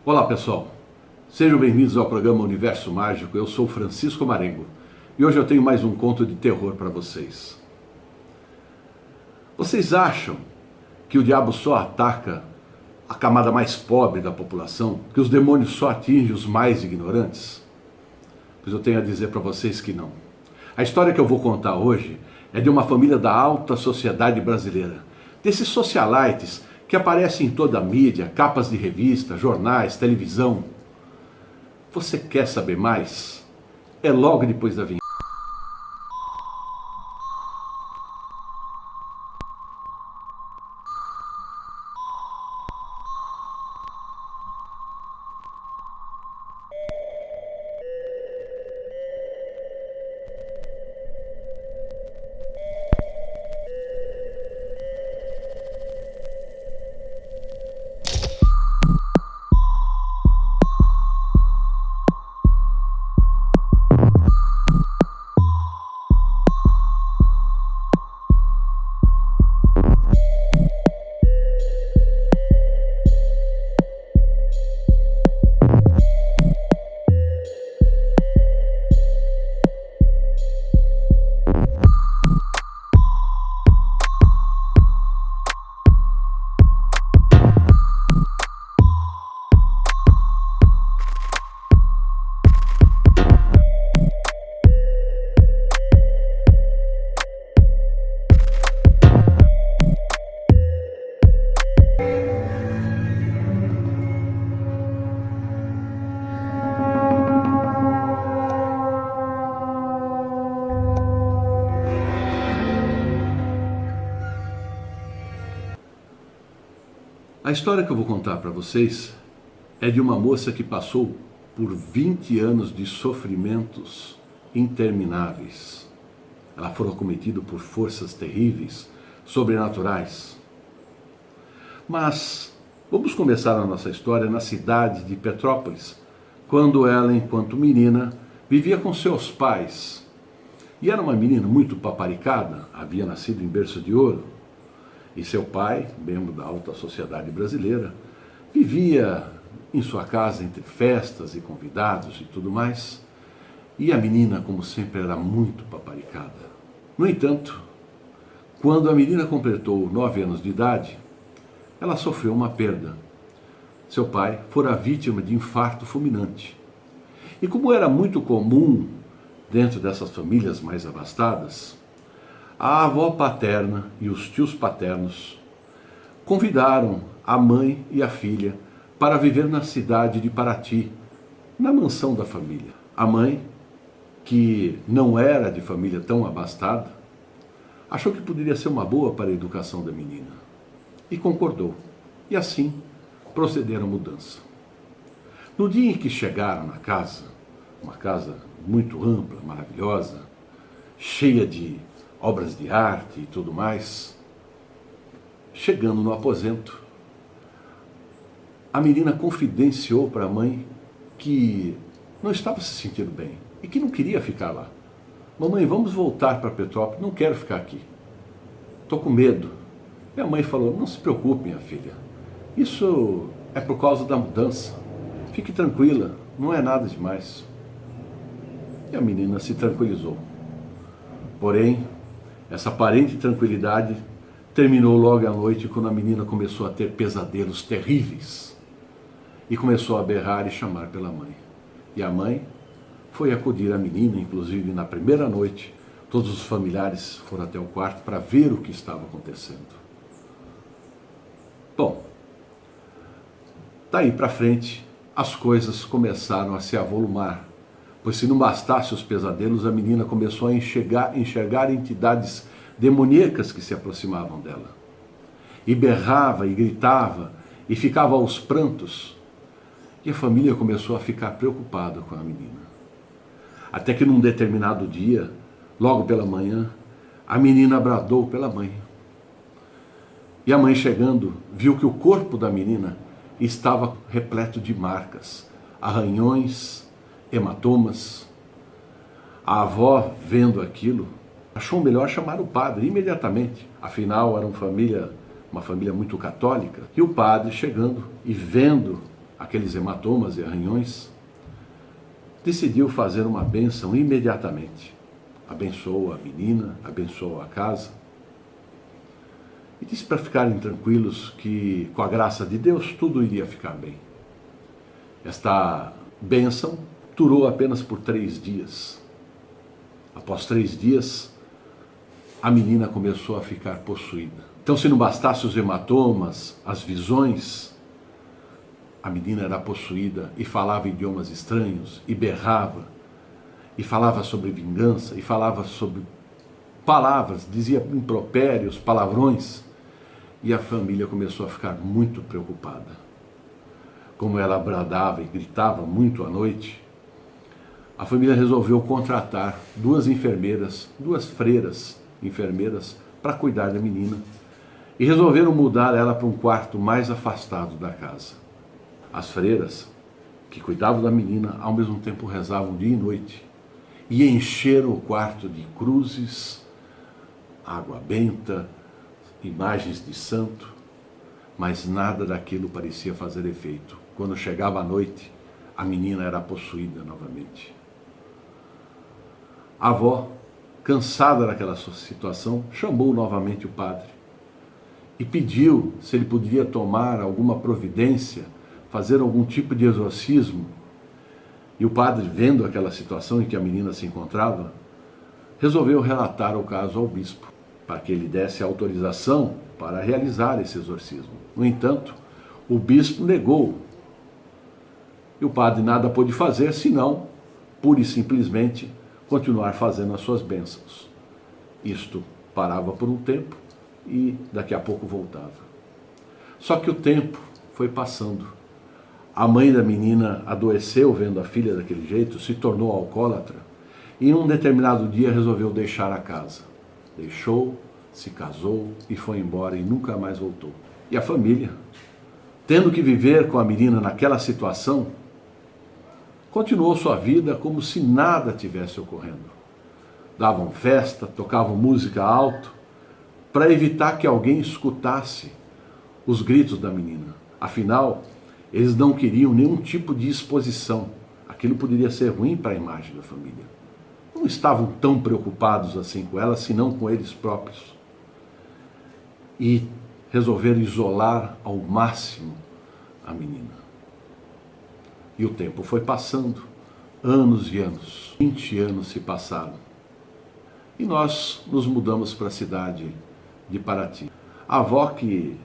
Olá pessoal, sejam bem-vindos ao programa Universo Mágico. Eu sou Francisco Marengo e hoje eu tenho mais um conto de terror para vocês. Vocês acham que o diabo só ataca a camada mais pobre da população? Que os demônios só atingem os mais ignorantes? Pois eu tenho a dizer para vocês que não. A história que eu vou contar hoje é de uma família da alta sociedade brasileira, desses socialites que aparecem em toda a mídia, capas de revista, jornais, televisão. Você quer saber mais? É logo depois da vinheta. A história que eu vou contar para vocês é de uma moça que passou por 20 anos de sofrimentos intermináveis. Ela foi acometida por forças terríveis, sobrenaturais. Mas vamos começar a nossa história na cidade de Petrópolis, quando ela, enquanto menina, vivia com seus pais. E era uma menina muito paparicada, havia nascido em berço de ouro. E seu pai, membro da alta sociedade brasileira, vivia em sua casa entre festas e convidados e tudo mais. E a menina, como sempre, era muito paparicada. No entanto, quando a menina completou 9 anos de idade, ela sofreu uma perda. Seu pai fora vítima de infarto fulminante. E como era muito comum dentro dessas famílias mais abastadas, a avó paterna e os tios paternos convidaram a mãe e a filha para viver na cidade de Paraty, na mansão da família. A mãe, que não era de família tão abastada, achou que poderia ser uma boa para a educação da menina e concordou. E assim procederam a mudança. No dia em que chegaram na casa, uma casa muito ampla, maravilhosa, cheia de obras de arte e tudo mais, chegando no aposento, a menina confidenciou para a mãe que não estava se sentindo bem e que não queria ficar lá. Mamãe, vamos voltar para Petrópolis, não quero ficar aqui, estou com medo. E a mãe falou, não se preocupe, minha filha, isso é por causa da mudança, fique tranquila, não é nada demais. E a menina se tranquilizou. Porém, essa aparente tranquilidade terminou logo à noite, quando a menina começou a ter pesadelos terríveis e começou a berrar e chamar pela mãe. E a mãe foi acudir a menina, inclusive na primeira noite, todos os familiares foram até o quarto para ver o que estava acontecendo. Bom, daí para frente as coisas começaram a se avolumar. Pois se não bastasse os pesadelos, a menina começou a enxergar entidades demoníacas que se aproximavam dela. E berrava, e gritava, e ficava aos prantos. E a família começou a ficar preocupada com a menina. Até que num determinado dia, logo pela manhã, a menina bradou pela mãe. E a mãe, chegando, viu que o corpo da menina estava repleto de marcas, arranhões, hematomas. A avó, vendo aquilo, achou melhor chamar o padre imediatamente. Afinal, era uma família muito católica. E o padre, chegando e vendo aqueles hematomas e arranhões, decidiu fazer uma bênção imediatamente. Abençoou a menina, abençoou a casa e disse para ficarem tranquilos que, com a graça de Deus, tudo iria ficar bem. Esta bênção durou apenas por 3 dias. Após 3 dias, a menina começou a ficar possuída. Então, se não bastasse os hematomas, as visões, a menina era possuída e falava idiomas estranhos, e berrava, e falava sobre vingança, e falava sobre palavras, dizia impropérios, palavrões, e a família começou a ficar muito preocupada. Como ela bradava e gritava muito à noite, a família resolveu contratar 2 enfermeiras, 2 freiras enfermeiras, para cuidar da menina, e resolveram mudar ela para um quarto mais afastado da casa. As freiras, que cuidavam da menina, ao mesmo tempo rezavam dia e noite, e encheram o quarto de cruzes, água benta, imagens de santo, mas nada daquilo parecia fazer efeito. Quando chegava a noite, a menina era possuída novamente. A avó, cansada daquela situação, chamou novamente o padre e pediu se ele poderia tomar alguma providência, fazer algum tipo de exorcismo. E o padre, vendo aquela situação em que a menina se encontrava, resolveu relatar o caso ao bispo, para que ele desse autorização para realizar esse exorcismo. No entanto, o bispo negou. E o padre nada pôde fazer, senão, pura e simplesmente, continuar fazendo as suas bênçãos. Isto parava por um tempo e daqui a pouco voltava. Só que o tempo foi passando. A mãe da menina adoeceu vendo a filha daquele jeito, se tornou alcoólatra e em um determinado dia resolveu deixar a casa. Deixou, se casou e foi embora e nunca mais voltou. E a família, tendo que viver com a menina naquela situação, continuou sua vida como se nada tivesse ocorrendo. Davam festa, tocavam música alto, para evitar que alguém escutasse os gritos da menina. Afinal, eles não queriam nenhum tipo de exposição. Aquilo poderia ser ruim para a imagem da família. Não estavam tão preocupados assim com ela, senão com eles próprios. E resolveram isolar ao máximo a menina. E o tempo foi passando, anos e anos, 20 anos se passaram. E nós nos mudamos para a cidade de Paraty. A avó, que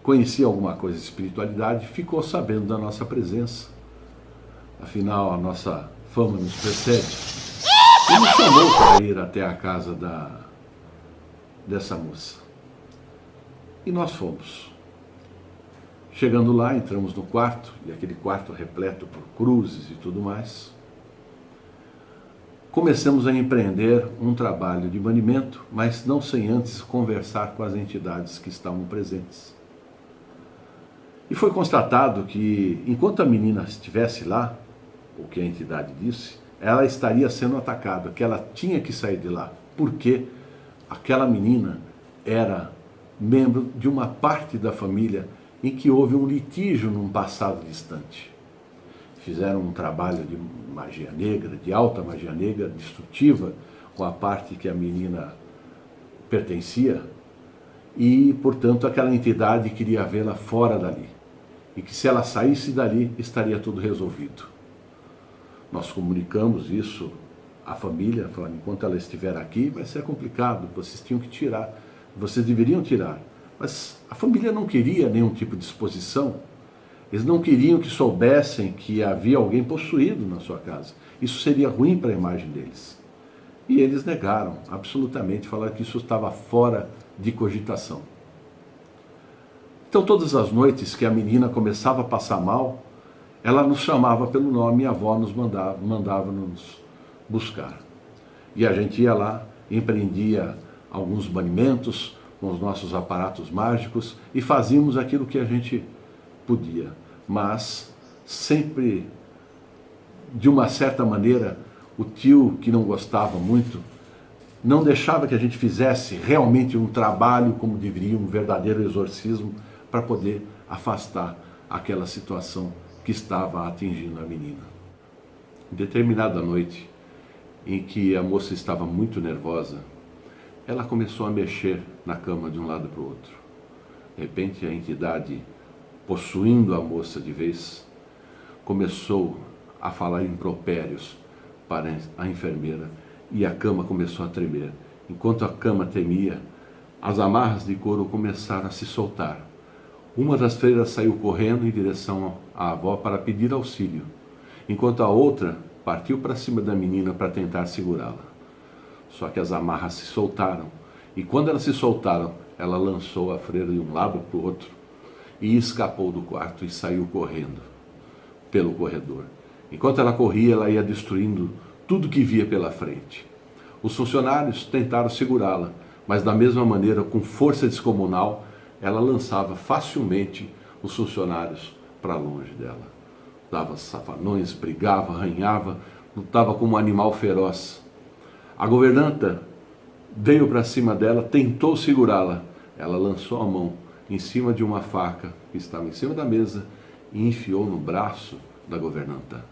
conhecia alguma coisa de espiritualidade, ficou sabendo da nossa presença. Afinal, a nossa fama nos precede. E nos chamou para ir até a casa dessa moça. E nós fomos. Chegando lá, entramos no quarto, e aquele quarto repleto por cruzes e tudo mais. Começamos a empreender um trabalho de banimento, mas não sem antes conversar com as entidades que estavam presentes. E foi constatado que, enquanto a menina estivesse lá, o que a entidade disse, ela estaria sendo atacada, que ela tinha que sair de lá, porque aquela menina era membro de uma parte da família em que houve um litígio num passado distante. Fizeram um trabalho de magia negra, de alta magia negra, destrutiva, com a parte que a menina pertencia, e, portanto, aquela entidade queria vê-la fora dali, e que se ela saísse dali, estaria tudo resolvido. Nós comunicamos isso à família, falando, enquanto ela estiver aqui, vai ser complicado, vocês tinham que tirar, vocês deveriam tirar. Mas a família não queria nenhum tipo de exposição. Eles não queriam que soubessem que havia alguém possuído na sua casa. Isso seria ruim para a imagem deles. E eles negaram, absolutamente, falaram que isso estava fora de cogitação. Então, todas as noites que a menina começava a passar mal, ela nos chamava pelo nome e a avó nos mandava nos buscar. E a gente ia lá, empreendia alguns banimentos com os nossos aparatos mágicos e fazíamos aquilo que a gente podia, mas sempre, de uma certa maneira, o tio, que não gostava muito, não deixava que a gente fizesse realmente um trabalho como deveria, um verdadeiro exorcismo, para poder afastar aquela situação que estava atingindo a menina. Em determinada noite, em que a moça estava muito nervosa, ela começou a mexer na cama de um lado para o outro. De repente, a entidade, possuindo a moça de vez, começou a falar impropérios para a enfermeira e a cama começou a tremer. Enquanto a cama tremia, as amarras de couro começaram a se soltar. Uma das freiras saiu correndo em direção à avó para pedir auxílio, enquanto a outra partiu para cima da menina para tentar segurá-la. Só que as amarras se soltaram, e quando elas se soltaram, ela lançou a freira de um lado para o outro e escapou do quarto e saiu correndo pelo corredor. Enquanto ela corria, ela ia destruindo tudo que via pela frente. Os funcionários tentaram segurá-la, mas da mesma maneira, com força descomunal, ela lançava facilmente os funcionários para longe dela. Dava safanões, brigava, arranhava, lutava como um animal feroz. A governanta veio para cima dela, tentou segurá-la. Ela lançou a mão em cima de uma faca que estava em cima da mesa e enfiou no braço da governanta.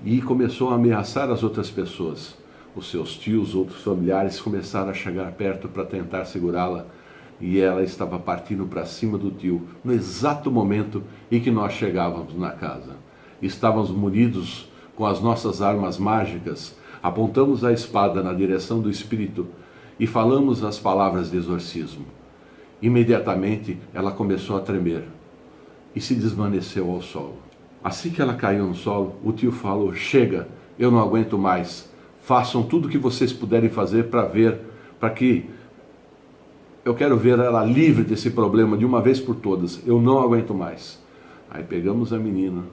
E começou a ameaçar as outras pessoas. Os seus tios, outros familiares começaram a chegar perto para tentar segurá-la e ela estava partindo para cima do tio no exato momento em que nós chegávamos na casa. Estávamos munidos com as nossas armas mágicas, apontamos a espada na direção do espírito e falamos as palavras de exorcismo. Imediatamente ela começou a tremer e se desvaneceu ao solo. Assim que ela caiu no solo, o tio falou: chega, eu não aguento mais, façam tudo o que vocês puderem fazer para que eu quero ver ela livre desse problema de uma vez por todas, eu não aguento mais. Aí pegamos a menina,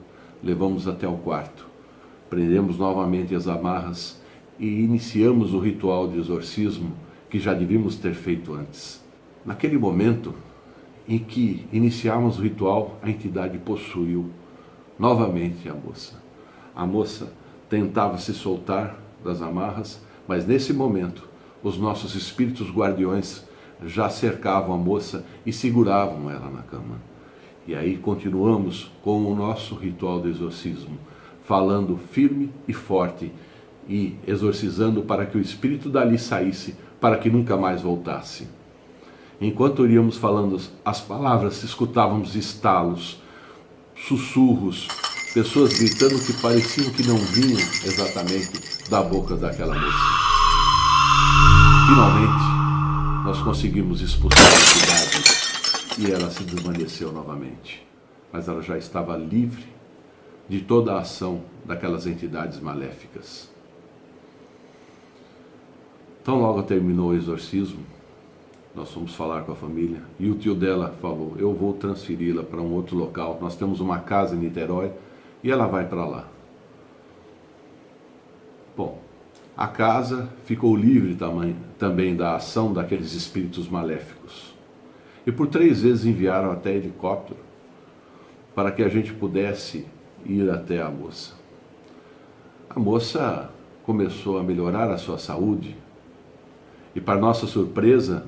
levamos até o quarto, prendemos novamente as amarras e iniciamos o ritual de exorcismo que já devíamos ter feito antes. Naquele momento em que iniciamos o ritual, a entidade possuiu novamente a moça. A moça tentava se soltar das amarras, mas nesse momento os nossos espíritos guardiões já cercavam a moça e seguravam ela na cama. E aí continuamos com o nosso ritual de exorcismo, falando firme e forte e exorcizando para que o espírito dali saísse, para que nunca mais voltasse. Enquanto iríamos falando as palavras, escutávamos estalos, sussurros, pessoas gritando que pareciam que não vinham exatamente da boca daquela moça. Finalmente, nós conseguimos expulsar a entidade e ela se desvaneceu novamente. Mas ela já estava livre de toda a ação daquelas entidades maléficas. Então logo terminou o exorcismo, nós fomos falar com a família e o tio dela falou: eu vou transferi-la para um outro local, nós temos uma casa em Niterói e ela vai para lá. Bom, a casa ficou livre também da ação daqueles espíritos maléficos. E por 3 vezes enviaram até helicóptero para que a gente pudesse ir até a moça. A moça começou a melhorar a sua saúde e, para nossa surpresa,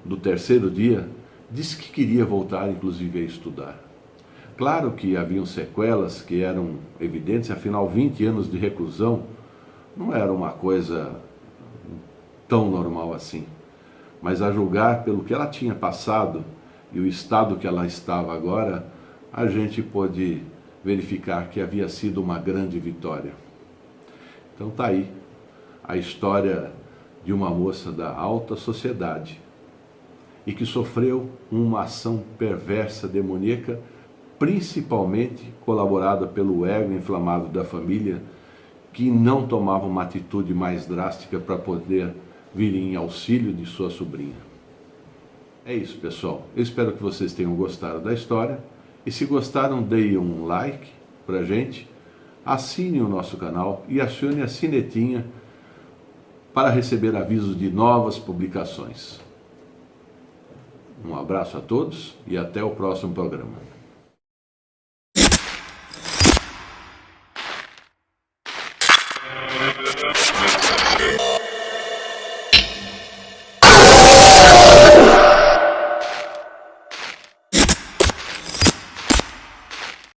do 3º dia, disse que queria voltar, inclusive, a estudar. Claro que haviam sequelas que eram evidentes, afinal 20 anos de reclusão não era uma coisa tão normal assim. Mas a julgar pelo que ela tinha passado e o estado que ela estava agora, a gente pôde verificar que havia sido uma grande vitória. Então está aí a história de uma moça da alta sociedade e que sofreu uma ação perversa, demoníaca, principalmente colaborada pelo ego inflamado da família, que não tomava uma atitude mais drástica para poder vir em auxílio de sua sobrinha. É isso, pessoal. Eu espero que vocês tenham gostado da história e, se gostaram, deem um like para a gente, assine o nosso canal e acione a sinetinha para receber avisos de novas publicações. Um abraço a todos e até o próximo programa.